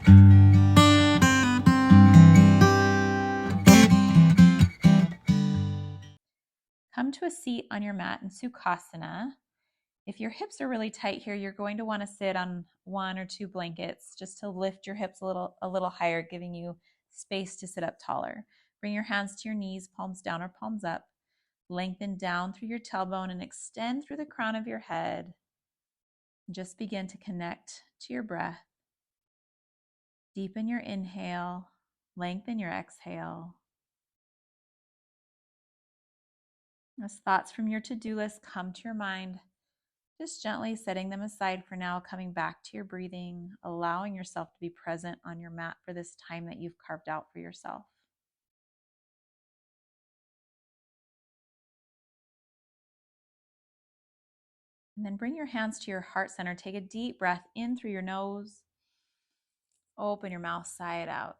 Come to a seat on your mat in Sukhasana. If your hips are really tight here, you're going to want to sit on 1 or 2 blankets just to lift your hips a little higher, giving you space to sit up taller. Bring your hands to your knees, palms down or palms up. Lengthen down through your tailbone and extend through the crown of your head. Just begin to connect to your breath. Deepen your inhale, lengthen your exhale. As thoughts from your to-do list come to your mind, just gently setting them aside for now, coming back to your breathing, allowing yourself to be present on your mat for this time that you've carved out for yourself. And then bring your hands to your heart center. Take a deep breath in through your nose. Open your mouth, sigh it out.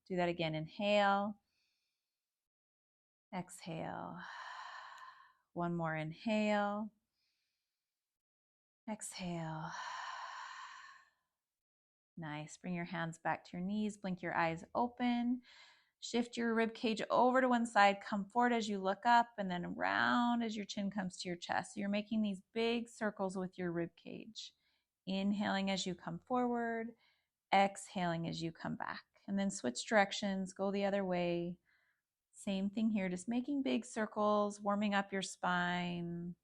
Do that again. Inhale. Exhale. One more inhale. Exhale. Nice. Bring your hands back to your knees. Blink your eyes open. Shift your rib cage over to one side. Come forward as you look up and then around as your chin comes to your chest. So you're making these big circles with your rib cage. Inhaling as you come forward. Exhaling as you come back. And then switch directions. Go the other way. Same thing here. Just making big circles. Warming up your spine.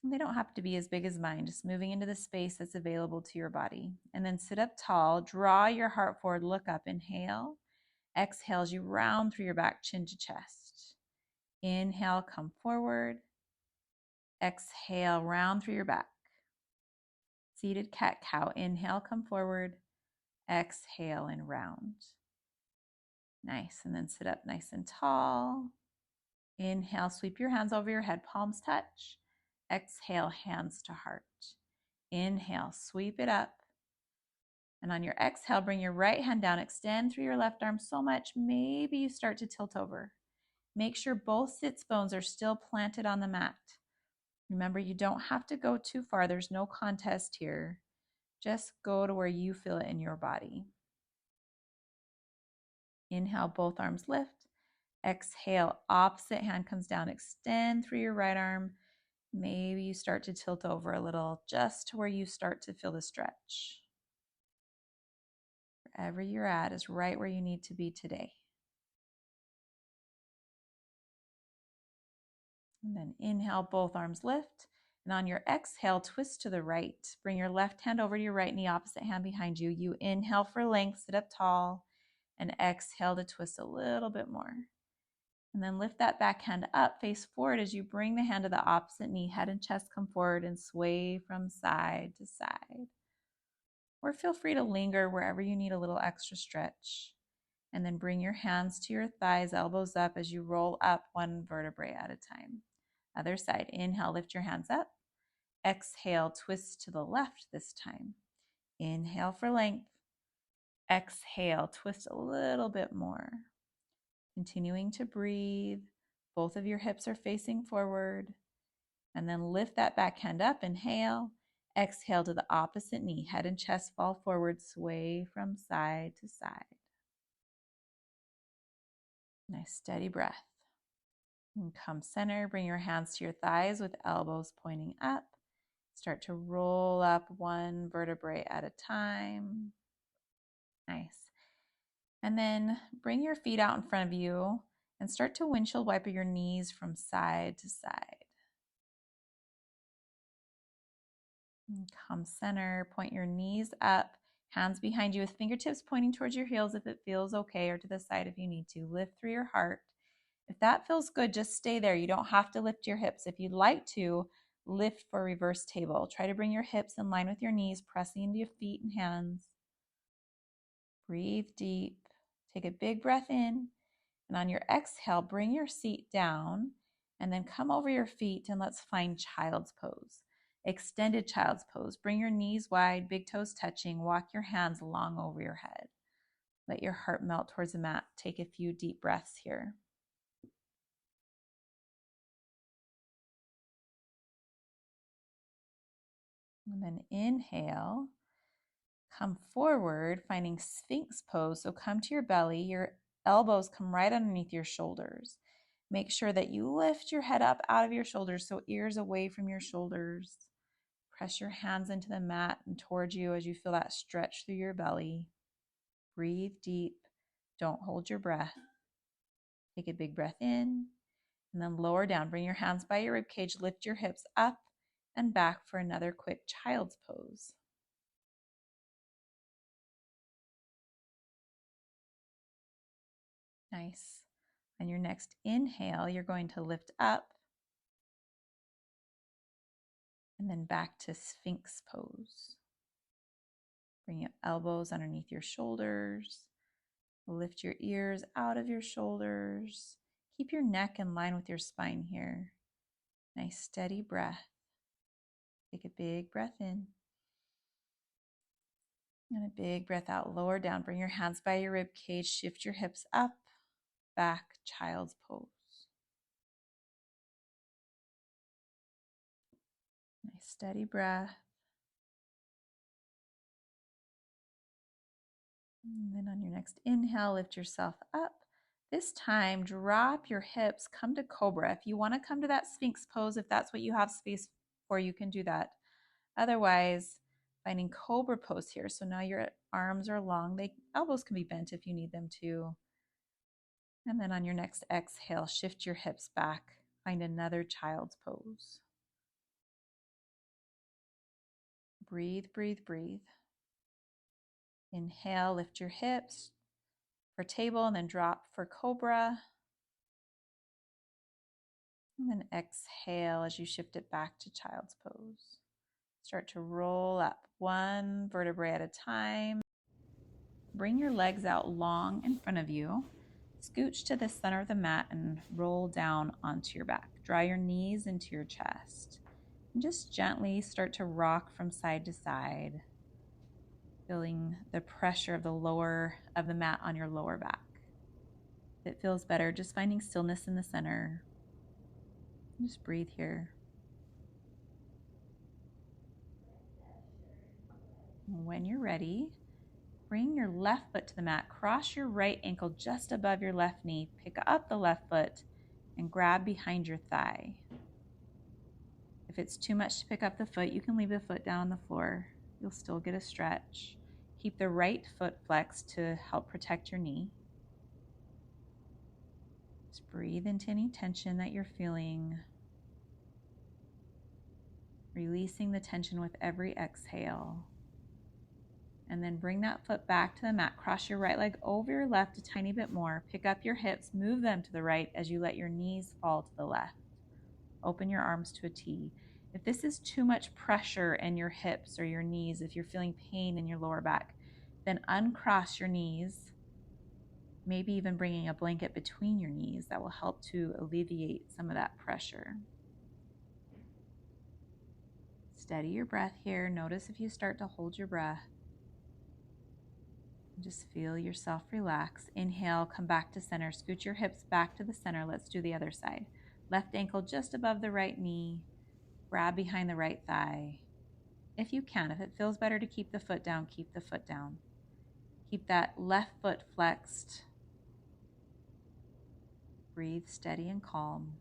They don't have to be as big as mine, just moving into the space that's available to your body. And then sit up tall, draw your heart forward, look up, inhale. Exhale as you round through your back, chin to chest. Inhale, come forward. Exhale, round through your back. Seated cat-cow. Inhale, come forward. Exhale and round. Nice. And then sit up nice and tall. Inhale, sweep your hands over your head, palms touch. Exhale, hands to heart. Inhale, sweep it up. And on your exhale, bring your right hand down, extend through your left arm so much, maybe you start to tilt over. Make sure both sits bones are still planted on the mat. Remember, you don't have to go too far. There's no contest here. Just go to where you feel it in your body. Inhale, both arms lift. Exhale, opposite hand comes down. Extend through your right arm. Maybe you start to tilt over a little, just to where you start to feel the stretch. Wherever you're at is right where you need to be today. And then inhale, both arms lift. And on your exhale, twist to the right. Bring your left hand over to your right knee, opposite hand behind you. You inhale for length, sit up tall, and exhale to twist a little bit more. And then lift that back hand up, face forward as you bring the hand to the opposite knee, head and chest come forward and sway from side to side. Or feel free to linger wherever you need a little extra stretch. And then bring your hands to your thighs, elbows up as you roll up one vertebrae at a time. Other side. Inhale, lift your hands up. Exhale, twist to the left this time. Inhale for length. Exhale, twist a little bit more. Continuing to breathe. Both of your hips are facing forward. And then lift that back hand up. Inhale. Exhale to the opposite knee. Head and chest fall forward. Sway from side to side. Nice steady breath. And come center. Bring your hands to your thighs with elbows pointing up. Start to roll up one vertebrae at a time. Nice. And then bring your feet out in front of you and start to windshield wiper your knees from side to side. And come center. Point your knees up. Hands behind you with fingertips pointing towards your heels if it feels okay, or to the side if you need to. Lift through your heart. If that feels good, just stay there. You don't have to lift your hips. If you'd like to, lift for reverse table. Try to bring your hips in line with your knees, pressing into your feet and hands. Breathe deep. Take a big breath in. And on your exhale, bring your seat down and then come over your feet and let's find child's pose. Extended child's pose. Bring your knees wide, big toes touching. Walk your hands long over your head. Let your heart melt towards the mat. Take a few deep breaths here. And then inhale, Come forward, finding Sphinx pose. So come to your belly, your elbows come right underneath your shoulders. Make sure that you lift your head up out of your shoulders, so ears away from your shoulders. Press your hands into the mat and towards you as you feel that stretch through your belly. Breathe deep. Don't hold your breath. Take a big breath in and then lower down. Bring your hands by your rib cage. Lift your hips up and back for another quick child's pose. Nice. On your next inhale, you're going to lift up and then back to Sphinx pose. Bring your elbows underneath your shoulders. Lift your ears out of your shoulders. Keep your neck in line with your spine here. Nice steady breath. Take a big breath in. And a big breath out. Lower down. Bring your hands by your rib cage. Shift your hips up, back, child's pose. Nice steady breath. And then on your next inhale, lift yourself up. This time, drop your hips, come to cobra. If you want to come to that Sphinx pose, if that's what you have space for, you can do that. Otherwise, finding cobra pose here. So now your arms are long. Elbows can be bent if you need them to. And then on your next exhale, shift your hips back. Find another child's pose. Breathe, breathe, breathe. Inhale, lift your hips for table and then drop for cobra. And then exhale as you shift it back to child's pose. Start to roll up one vertebrae at a time. Bring your legs out long in front of you. Scooch to the center of the mat and roll down onto your back. Draw your knees into your chest. And just gently start to rock from side to side, feeling the pressure of the mat on your lower back. If it feels better, just finding stillness in the center. Just breathe here. When you're ready, bring your left foot to the mat. Cross your right ankle just above your left knee. Pick up the left foot and grab behind your thigh. If it's too much to pick up the foot, you can leave the foot down on the floor. You'll still get a stretch. Keep the right foot flexed to help protect your knee. Just breathe into any tension that you're feeling. Releasing the tension with every exhale. And then bring that foot back to the mat. Cross your right leg over your left a tiny bit more. Pick up your hips, move them to the right as you let your knees fall to the left. Open your arms to a T. If this is too much pressure in your hips or your knees, if you're feeling pain in your lower back, then uncross your knees, maybe even bringing a blanket between your knees. That will help to alleviate some of that pressure. Steady your breath here. Notice if you start to hold your breath. Just feel yourself relax. Inhale, come back to center. Scoot your hips back to the center. Let's do the other side. Left ankle just above the right knee. Grab behind the right thigh. If you can, if it feels better to keep the foot down, keep the foot down. Keep that left foot flexed. Breathe steady and calm.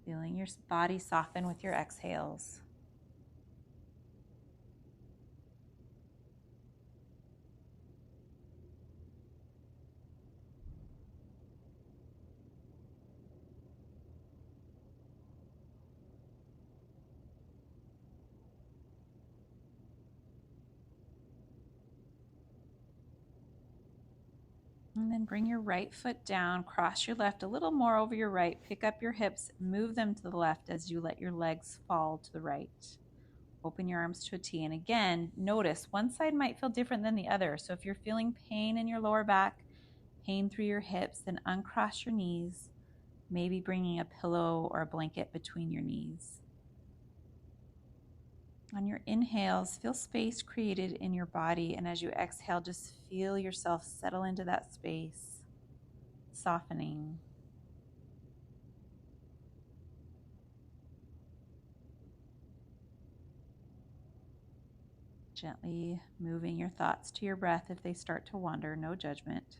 Feeling your body soften with your exhales. And then bring your right foot down, cross your left a little more over your right, pick up your hips, move them to the left as you let your legs fall to the right. Open your arms to a T. And again, notice one side might feel different than the other. So if you're feeling pain in your lower back, pain through your hips, then uncross your knees, maybe bringing a pillow or a blanket between your knees. On your inhales, feel space created in your body, and as you exhale, just feel yourself settle into that space, softening. Gently moving your thoughts to your breath if they start to wander, no judgment.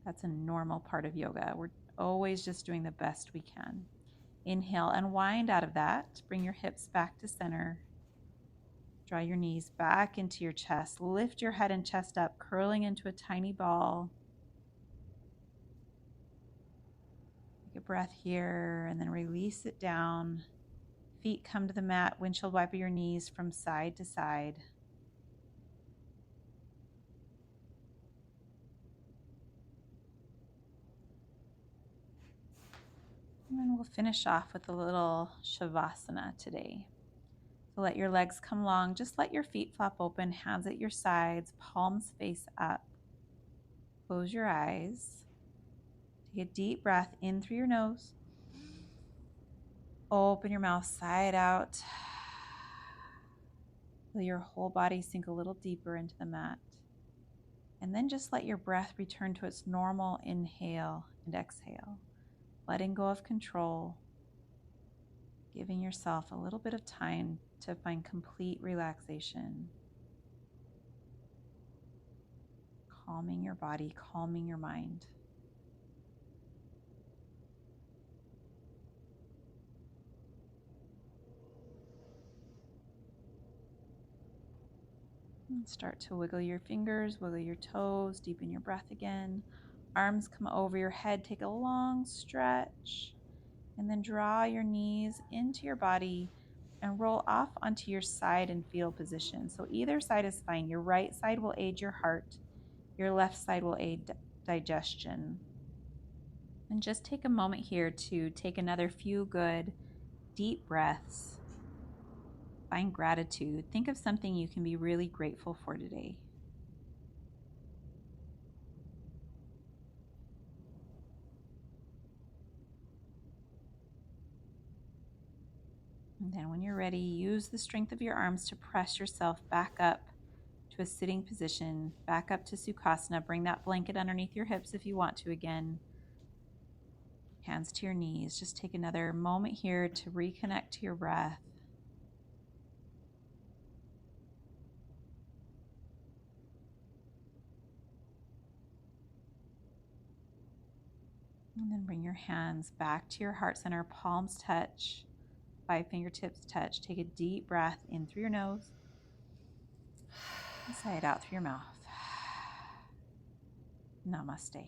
That's a normal part of yoga. We're always just doing the best we can. Inhale, unwind out of that. Bring your hips back to center. Draw your knees back into your chest. Lift your head and chest up, curling into a tiny ball. Take a breath here and then release it down. Feet come to the mat, windshield wiper your knees from side to side. And then we'll finish off with a little shavasana today. So let your legs come long. Just let your feet flop open, hands at your sides, palms face up. Close your eyes. Take a deep breath in through your nose. Open your mouth side out. Feel your whole body sink a little deeper into the mat. And then just let your breath return to its normal inhale and exhale. Letting go of control. Giving yourself a little bit of time to find complete relaxation. Calming your body, calming your mind. And start to wiggle your fingers, wiggle your toes, deepen your breath again. Arms come over your head, take a long stretch, and then draw your knees into your body and roll off onto your side in fetal position. So either side is fine. Your right side will aid your heart. Your left side will aid digestion. And just take a moment here to take another few good deep breaths. Find gratitude. Think of something you can be really grateful for today. And then when you're ready, use the strength of your arms to press yourself back up to a sitting position, back up to Sukhasana. Bring that blanket underneath your hips if you want to again. Hands to your knees. Just take another moment here to reconnect to your breath. And then bring your hands back to your heart center. Palms touch. 5 fingertips touch. Take a deep breath in through your nose. And sigh it out through your mouth. Namaste.